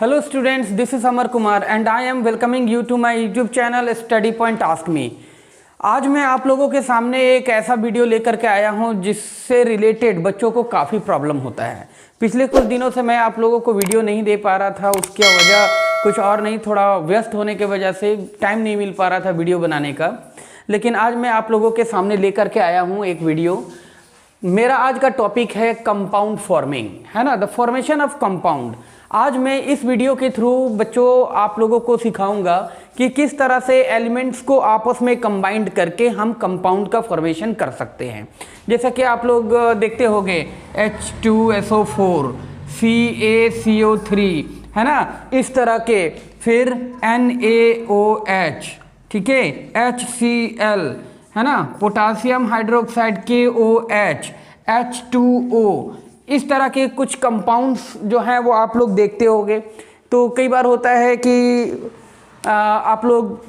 Hello students, this is Amar Kumar and I am welcoming you to my YouTube channel Study Point Ask Me। आज मैं आप लोगों के सामने एक ऐसा वीडियो लेकर के आया हूं जिससे रिलेटेड बच्चों को काफ़ी प्रॉब्लम होता है। पिछले कुछ दिनों से मैं आप लोगों को वीडियो नहीं दे पा रहा था, उसकी वजह कुछ और नहीं, थोड़ा व्यस्त होने की वजह से टाइम नहीं मिल पा रहा था वीडियो बनाने का। लेकिन आज मैं आप लोगों के सामने लेकर के आया हूँ एक वीडियो। मेरा आज का टॉपिक है कंपाउंड फॉर्मिंग, है ना, द फॉर्मेशन ऑफ कंपाउंड। आज मैं इस वीडियो के थ्रू बच्चों आप लोगों को सिखाऊंगा कि किस तरह से एलिमेंट्स को आपस में कंबाइंड करके हम कंपाउंड का फॉर्मेशन कर सकते हैं। जैसा कि आप लोग देखते होंगे H2SO4, CaCO3, है ना, इस तरह के, फिर NaOH, ठीक है, HCl, है ना, पोटासियम हाइड्रोक्साइड KOH, H2O, इस तरह के कुछ कंपाउंड्स जो हैं वो आप लोग देखते होंगे। तो कई बार होता है कि आप लोग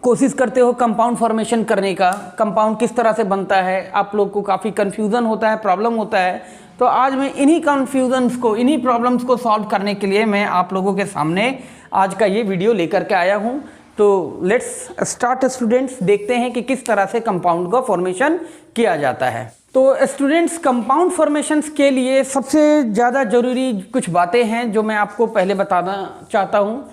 कोशिश करते हो कंपाउंड फॉर्मेशन करने का, कंपाउंड किस तरह से बनता है, आप लोग को काफ़ी कन्फ्यूज़न होता है, प्रॉब्लम होता है। तो आज मैं इन्हीं कन्फ्यूजन्स को, इन्हीं प्रॉब्लम्स को सॉल्व करने के लिए मैं आप लोगों के सामने आज का ये वीडियो लेकर के आया हूँ। तो लेट्स स्टार्ट स्टूडेंट्स, देखते हैं कि किस तरह से कंपाउंड का फॉर्मेशन किया जाता है। तो स्टूडेंट्स, कंपाउंड फॉर्मेशंस के लिए सबसे ज़्यादा ज़रूरी कुछ बातें हैं जो मैं आपको पहले बताना चाहता हूँ।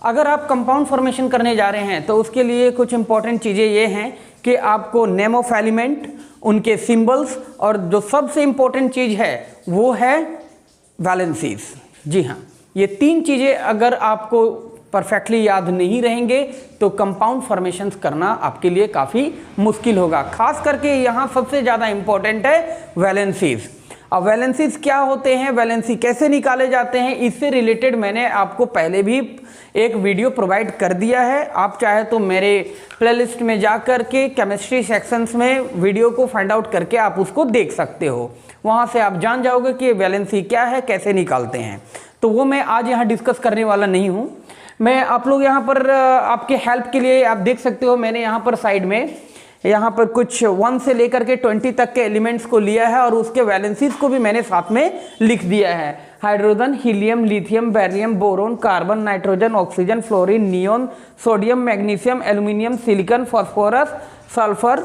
अगर आप कंपाउंड फॉर्मेशन करने जा रहे हैं तो उसके लिए कुछ इंपॉर्टेंट चीज़ें ये हैं कि आपको नेम ऑफ एलिमेंट, उनके सिंबल्स, और जो सबसे इम्पोर्टेंट चीज़ है वो है वैलेंसीज। जी हाँ, ये तीन चीज़ें अगर आपको परफेक्टली याद नहीं रहेंगे तो कंपाउंड फॉर्मेशंस करना आपके लिए काफ़ी मुश्किल होगा। खास करके यहाँ सबसे ज़्यादा इम्पोर्टेंट है वैलेंसीज। अब वैलेंसीज क्या होते हैं, वैलेंसी कैसे निकाले जाते हैं, इससे रिलेटेड मैंने आपको पहले भी एक वीडियो प्रोवाइड कर दिया है। आप चाहे तो मेरे प्लेलिस्ट में जा कर के केमिस्ट्री सेक्शंस में वीडियो को फाइंड आउट करके आप उसको देख सकते हो। वहाँ से आप जान जाओगे कि वैलेंसी क्या है, कैसे निकालते हैं। तो वो मैं आज यहाँ डिस्कस करने वाला नहीं हूँ। मैं आप लोग यहाँ पर आपके हेल्प के लिए आप देख सकते हो, मैंने यहाँ पर साइड में यहाँ पर कुछ 1 से लेकर के 20 तक के एलिमेंट्स को लिया है और उसके वैलेंसीज को भी मैंने साथ में लिख दिया है। Hydrogen, helium, lithium, barium, boron, carbon, nitrogen, oxygen, fluorine, neon, sodium, magnesium, aluminium, silicon, phosphorus, sulphur,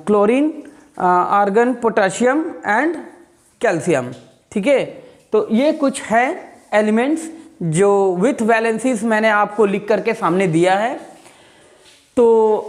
chlorine, argon, potassium and calcium. ठीक है, तो ये कुछ है एलिमेंट्स जो विथ वैलेंसीज मैंने आपको लिख करके सामने दिया है। तो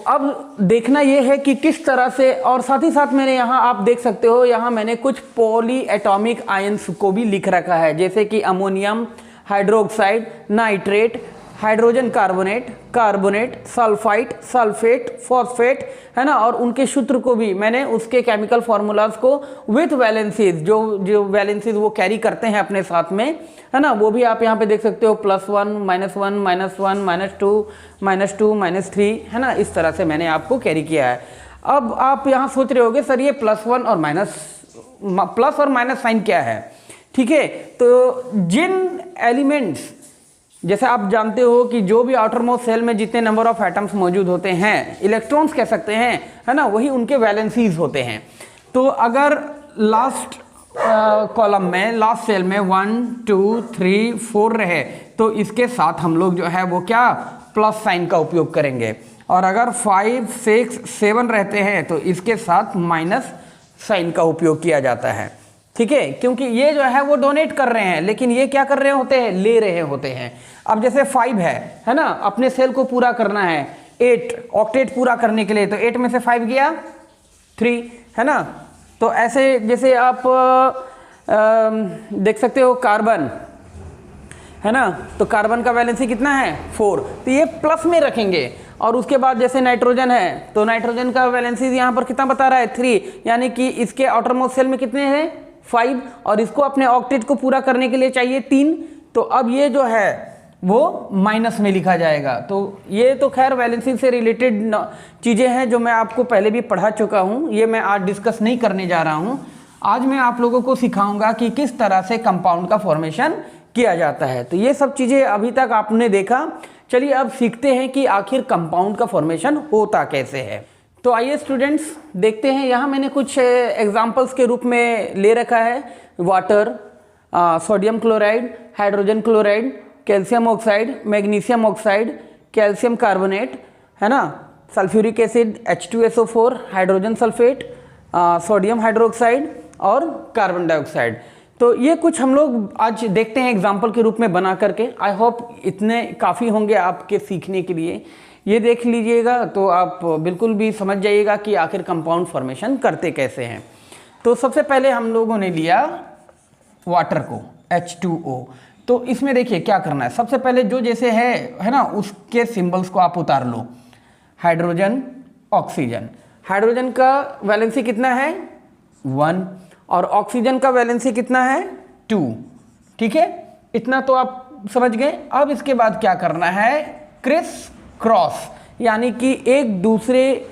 अब देखना ये है कि किस तरह से, और साथ ही साथ मैंने यहाँ आप देख सकते हो, यहाँ मैंने कुछ पॉली एटॉमिक आयंस को भी लिख रखा है, जैसे कि ammonium hydroxide, nitrate, hydrogen carbonate, carbonate, sulphite, sulphate, phosphate, है ना, और उनके सूत्र को भी मैंने, उसके केमिकल फार्मूलाज को विथ वैलेंसीज, जो वैलेंसीज वो कैरी करते हैं अपने साथ में, है ना, वो भी आप यहाँ पे देख सकते हो, +1, -1, -1, -2, -3, है ना, इस तरह से मैंने आपको कैरी किया है। अब आप यहाँ सोच रहे होगे सर ये +1 और प्लस और माइनस साइन क्या है। ठीक है, तो जिन एलिमेंट्स, जैसे आप जानते हो कि जो भी आउटर मोस्ट सेल में जितने नंबर ऑफ एटम्स मौजूद होते हैं, इलेक्ट्रॉन्स कह सकते हैं, है ना, वही उनके वैलेंसीज होते हैं। तो अगर लास्ट कॉलम में, लास्ट सेल में 1, 2, 3, 4 रहे तो इसके साथ हम लोग जो है वो क्या, प्लस साइन का उपयोग करेंगे। और अगर 5, 6, 7 रहते हैं तो इसके साथ माइनस साइन का उपयोग किया जाता है। ठीक है, क्योंकि ये जो है वो डोनेट कर रहे हैं, लेकिन ये क्या कर रहे होते हैं, ले रहे होते हैं। अब जैसे 5 है ना, अपने सेल को पूरा करना है, 8 ऑक्टेट पूरा करने के लिए, तो 8 में से 5 गया 3, है ना। तो ऐसे जैसे आप देख सकते हो कार्बन, है ना, तो कार्बन का वैलेंसी कितना है, 4, तो ये प्लस में रखेंगे। और उसके बाद जैसे नाइट्रोजन है तो नाइट्रोजन का वैलेंसी यहाँ पर कितना बता रहा है, 3, यानी कि इसके आउटर मोस्ट सेल में कितने हैं, 5, और इसको अपने ऑक्टेट को पूरा करने के लिए चाहिए 3, तो अब ये जो है वो माइनस में लिखा जाएगा। तो ये तो खैर वैलेंसी से रिलेटेड चीज़ें हैं जो मैं आपको पहले भी पढ़ा चुका हूँ, ये मैं आज डिस्कस नहीं करने जा रहा हूँ। आज मैं आप लोगों को सिखाऊंगा कि किस तरह से कंपाउंड का फॉर्मेशन किया जाता है। तो ये सब चीज़ें अभी तक आपने देखा। चलिए अब सीखते हैं कि आखिर कंपाउंड का फॉर्मेशन होता कैसे है। तो आइए स्टूडेंट्स देखते हैं, यहाँ मैंने कुछ एग्जाम्पल्स के रूप में ले रखा है। Water, sodium chloride, hydrogen chloride, calcium oxide, magnesium oxide, calcium carbonate, है ना, sulphuric acid, H2SO4, hydrogen sulphate, sodium hydroxide और कार्बन डाइऑक्साइड। तो ये कुछ हम लोग आज देखते हैं एग्जाम्पल के रूप में बना करके। आई होप इतने काफ़ी होंगे आपके सीखने के लिए। ये देख लीजिएगा तो आप बिल्कुल भी समझ जाइएगा कि आखिर कंपाउंड फॉर्मेशन करते कैसे हैं। तो सबसे पहले हम लोगों ने लिया वाटर को, H2O। तो इसमें देखिए क्या करना है, सबसे पहले जो जैसे है ना, उसके सिंबल्स को आप उतार लो। हाइड्रोजन, ऑक्सीजन, हाइड्रोजन का वैलेंसी कितना है 1 और ऑक्सीजन का वैलेंसी कितना है 2। ठीक है, इतना तो आप समझ गए। अब इसके बाद क्या करना है, क्रिस क्रॉस, यानी कि एक दूसरे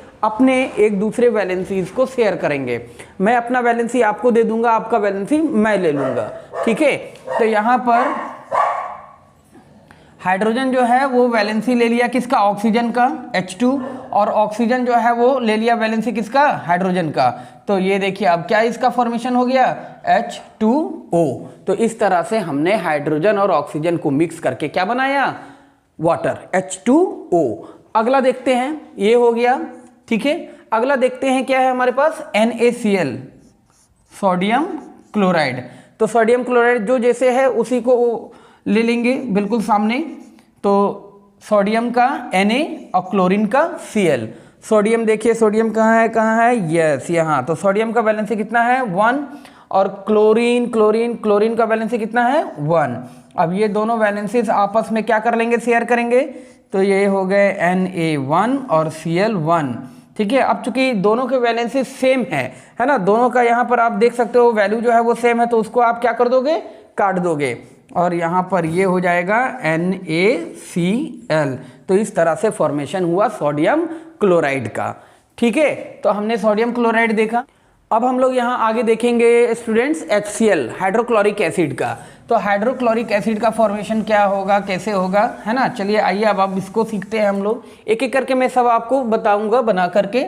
वैलेंसीज को शेयर करेंगे। मैं अपना वैलेंसी आपको दे दूंगा, आपका वैलेंसी मैं ले लूंगा। ठीक है, तो यहां पर हाइड्रोजन जो है वो वैलेंसी ले लिया किसका, ऑक्सीजन का H2, और ऑक्सीजन जो है वो ले लिया वैलेंसी किसका, हाइड्रोजन का। तो ये देखिए अब क्या इसका फॉर्मेशन हो गया, H2O। तो इस तरह से हमने हाइड्रोजन और ऑक्सीजन को मिक्स करके क्या बनाया, वाटर, H2O। अगला देखते हैं, ये हो गया। ठीक है, अगला देखते हैं क्या है हमारे पास, NaCl, सोडियम क्लोराइड। तो सोडियम क्लोराइड जो जैसे है उसी को ले लेंगे बिल्कुल सामने। तो सोडियम का Na और क्लोरीन का Cl। सोडियम देखिए, सोडियम कहाँ है, यस यहाँ। तो सोडियम का वैलेंसी कितना है 1 और क्लोरीन का वैलेंसी कितना है 1। अब ये दोनों वैलेंसीज आपस में क्या कर लेंगे, शेयर करेंगे। तो ये हो गए Na1 और Cl1। ठीक है, अब चूंकि दोनों के वैलेंसी सेम है ना, दोनों का यहाँ पर आप देख सकते हो वैल्यू जो है वो सेम है, तो उसको आप क्या कर दोगे, काट दोगे, और यहाँ पर ये हो जाएगा NaCl। तो इस तरह से फॉर्मेशन हुआ सोडियम क्लोराइड का। ठीक है, तो हमने सोडियम क्लोराइड देखा। अब हम लोग यहाँ आगे देखेंगे स्टूडेंट्स HCl, हाइड्रोक्लोरिक एसिड का। तो हाइड्रोक्लोरिक एसिड का फॉर्मेशन क्या होगा, कैसे होगा, है ना। चलिए आइए अब इसको सीखते हैं हम लोग, एक एक करके मैं सब आपको बताऊंगा बना करके।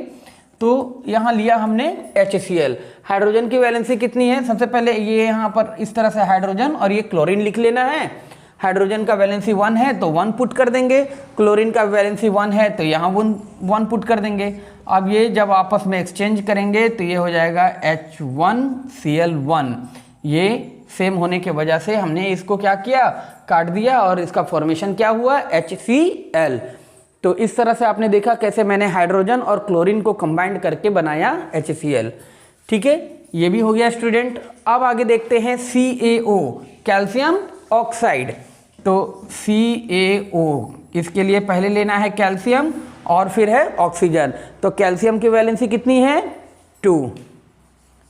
तो यहाँ लिया हमने HCl, हाइड्रोजन की वैलेंसी कितनी है, सबसे पहले ये यहाँ पर इस तरह से हाइड्रोजन और ये क्लोरीन लिख लेना है। हाइड्रोजन का वैलेंसी 1 है तो 1 पुट कर देंगे, क्लोरीन का वैलेंसी 1 है तो यहाँ 1 पुट कर देंगे। अब ये जब आपस में एक्सचेंज करेंगे तो ये हो जाएगा H1Cl1। ये सेम होने के वजह से हमने इसको क्या किया, काट दिया, और इसका फॉर्मेशन क्या हुआ, HCl। तो इस तरह से आपने देखा कैसे मैंने हाइड्रोजन और क्लोरीन को कंबाइंड करके बनाया HCl। ठीक है, ये भी हो गया स्टूडेंट। अब आगे देखते हैं CaO, कैल्शियम ऑक्साइड। तो CaO, इसके लिए पहले लेना है कैल्शियम और फिर है ऑक्सीजन। तो कैल्शियम की वैलेंसी कितनी है 2,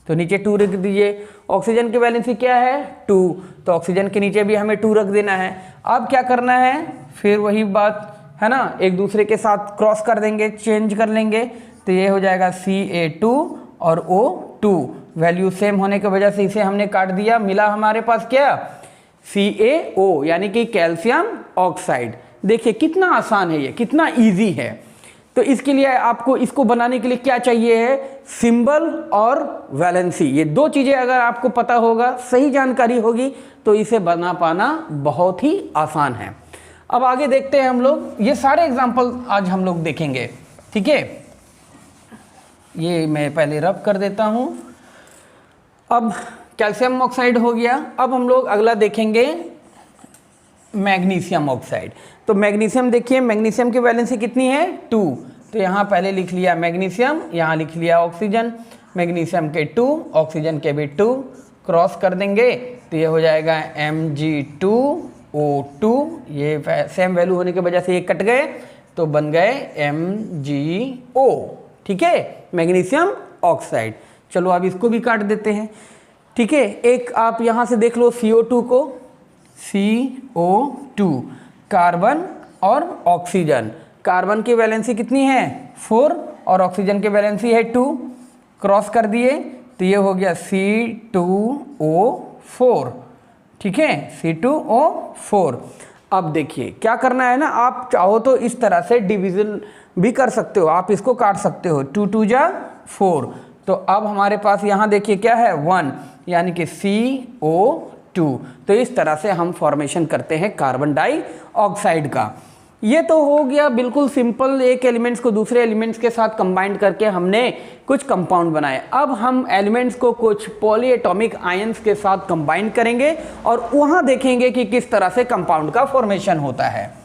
तो नीचे 2 रख दीजिए। ऑक्सीजन की वैलेंसी क्या है 2, तो ऑक्सीजन के नीचे भी हमें 2 रख देना है। अब क्या करना है, फिर वही बात है ना, एक दूसरे के साथ क्रॉस कर देंगे, चेंज कर लेंगे। तो ये हो जाएगा Ca2 और O2, वैल्यू सेम होने की वजह से इसे हमने काट दिया। मिला हमारे पास क्या, CaO, यानी कि कैल्शियम ऑक्साइड। देखिए कितना आसान है, ये कितना इजी है। तो इसके लिए आपको इसको बनाने के लिए क्या चाहिए है, सिंबल और वैलेंसी। ये 2 चीजें अगर आपको पता होगा, सही जानकारी होगी, तो इसे बना पाना बहुत ही आसान है। अब आगे देखते हैं हम लोग, ये सारे एग्जाम्पल आज हम लोग देखेंगे। ठीक है, ये मैं पहले रब कर देता हूं। अब कैल्शियम ऑक्साइड हो गया। अब हम लोग अगला देखेंगे मैग्नीशियम ऑक्साइड। तो मैग्नीशियम देखिए, मैग्नीशियम की वैलेंसी कितनी है 2। तो यहाँ पहले लिख लिया मैग्नीशियम, यहाँ लिख लिया ऑक्सीजन। मैग्नीशियम के 2, ऑक्सीजन के भी 2, क्रॉस कर देंगे तो ये हो जाएगा Mg2O2। ये सेम वैल्यू होने की वजह से ये कट गए तो बन गए MgO। ठीक है, मैग्नीशियम ऑक्साइड। चलो अब इसको भी काट देते हैं। ठीक है, एक आप यहाँ से देख लो CO2 को, CO2, कार्बन और ऑक्सीजन। कार्बन की वैलेंसी कितनी है 4 और ऑक्सीजन की वैलेंसी है 2, क्रॉस कर दिए तो ये हो गया C2O4। ठीक है, C2O4। अब देखिए क्या करना है ना, आप चाहो तो इस तरह से डिवीजन भी कर सकते हो, आप इसको काट सकते हो, 2 2 जा 4। तो अब हमारे पास यहाँ देखिए क्या है 1, यानी कि CO2। तो इस तरह से हम फॉर्मेशन करते हैं कार्बन डाइऑक्साइड का। ये तो हो गया बिल्कुल सिंपल, एक एलिमेंट्स को दूसरे एलिमेंट्स के साथ कंबाइन करके हमने कुछ कंपाउंड बनाए। अब हम एलिमेंट्स को कुछ पॉलीएटॉमिक आयंस के साथ कंबाइन करेंगे और वहां देखेंगे कि किस तरह से कंपाउंड का फॉर्मेशन होता है।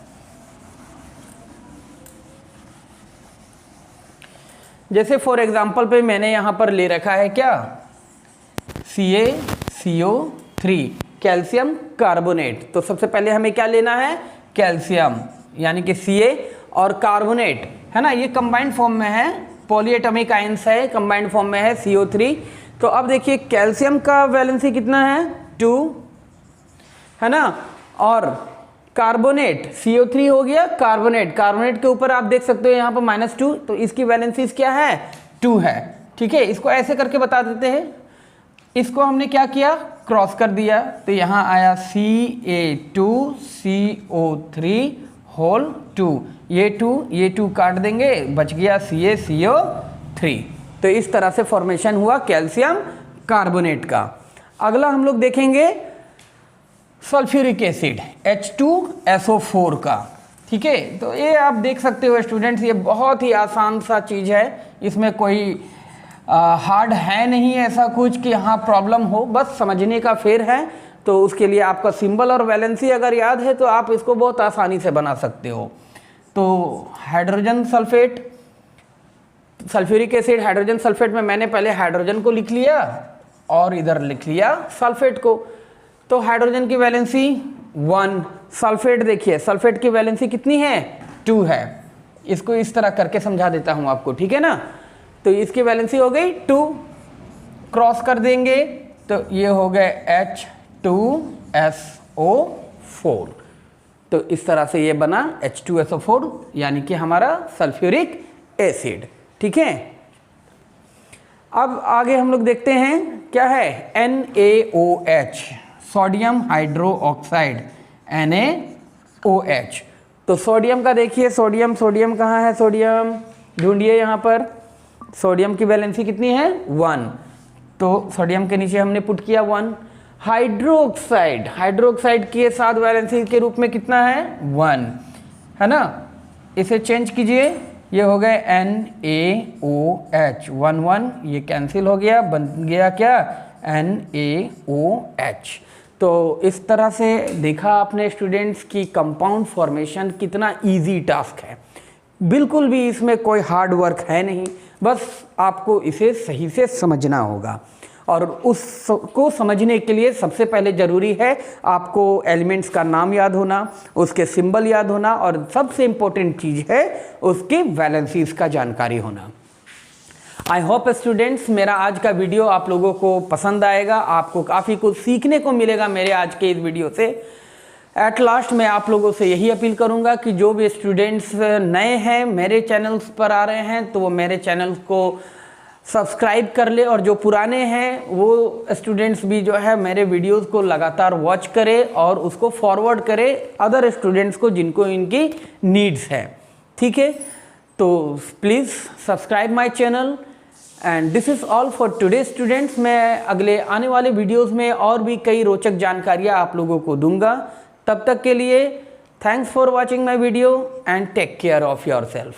जैसे फॉर एग्जांपल पे मैंने यहां पर ले रखा है क्या, CaCO3 कैल्शियम कार्बोनेट। तो सबसे पहले हमें क्या लेना है, कैल्शियम यानी कि Ca और कार्बोनेट है ना, ये कंबाइंड फॉर्म में है, पॉलीएटॉमिक आयंस है, कंबाइंड फॉर्म में है CO3। तो अब देखिए कैल्शियम का वैलेंसी कितना है 2 है ना, और कार्बोनेट CO3 हो गया कार्बोनेट, कार्बोनेट के ऊपर आप देख सकते हो यहाँ पर -2, तो इसकी वैलेंसीज क्या है 2 है। ठीक है, इसको ऐसे करके बता देते हैं, इसको हमने क्या किया क्रॉस कर दिया, तो यहाँ आया Ca2CO3 होल 2, ये 2 काट देंगे, बच गया CaCO3। तो इस तरह से फॉर्मेशन हुआ कैल्शियम कार्बोनेट का। अगला हम लोग देखेंगे सल्फ्यूरिक एसिड H2SO4 का। ठीक है, तो ये आप देख सकते हो स्टूडेंट्स, ये बहुत ही आसान सा चीज़ है, इसमें कोई हार्ड है नहीं ऐसा कुछ कि हाँ प्रॉब्लम हो, बस समझने का फेर है। तो उसके लिए आपका सिंबल और वैलेंसी अगर याद है तो आप इसको बहुत आसानी से बना सकते हो। तो hydrogen sulphate, sulphuric acid hydrogen sulphate में मैंने पहले हाइड्रोजन को लिख लिया और इधर लिख लिया सल्फेट को। तो हाइड्रोजन की वैलेंसी 1, सल्फेट देखिए सल्फेट की वैलेंसी कितनी है 2 है। इसको इस तरह करके समझा देता हूँ आपको, ठीक है ना। तो इसकी वैलेंसी हो गई 2, क्रॉस कर देंगे तो ये हो गए H2SO4। तो इस तरह से ये बना H2SO4 यानी कि हमारा सल्फ्यूरिक एसिड। ठीक है, अब आगे हम लोग देखते हैं क्या है NaOH, sodium hydro oxide NaOH। तो सोडियम का देखिए, सोडियम कहाँ है, सोडियम ढूंढिए यहाँ पर। सोडियम की वैलेंसी कितनी है 1, तो सोडियम के नीचे हमने पुट किया 1। हाइड्रोक्साइड के साथ वैलेंसी के रूप में कितना है 1 है ना, इसे चेंज कीजिए, ये हो गए NaOH 1 1, ये कैंसिल हो गया, बन गया क्या NaOH। तो इस तरह से देखा आपने स्टूडेंट्स की कंपाउंड फॉर्मेशन कितना इजी टास्क है, बिल्कुल भी इसमें कोई हार्ड वर्क है नहीं, बस आपको इसे सही से समझना होगा। और उसको समझने के लिए सबसे पहले ज़रूरी है आपको एलिमेंट्स का नाम याद होना, उसके सिंबल याद होना, और सबसे इम्पोर्टेंट चीज़ है उसकी वैलेंसीज का जानकारी होना। आई होप स्टूडेंट्स मेरा आज का वीडियो आप लोगों को पसंद आएगा, आपको काफ़ी कुछ सीखने को मिलेगा मेरे आज के इस वीडियो से। एट लास्ट मैं आप लोगों से यही अपील करूंगा कि जो भी स्टूडेंट्स नए हैं मेरे चैनल्स पर आ रहे हैं तो वो मेरे चैनल को सब्सक्राइब कर ले, और जो पुराने हैं वो स्टूडेंट्स भी जो है मेरे वीडियोस को लगातार वॉच करे और उसको फॉरवर्ड करे अदर स्टूडेंट्स को जिनको इनकी नीड्स है। ठीक है, तो please subscribe my channel and this is all for today students. मैं अगले आने वाले वीडियोज़ में और भी कई रोचक जानकारियाँ आप लोगों को दूंगा। तब तक के लिए thanks for watching my video and take care of your self.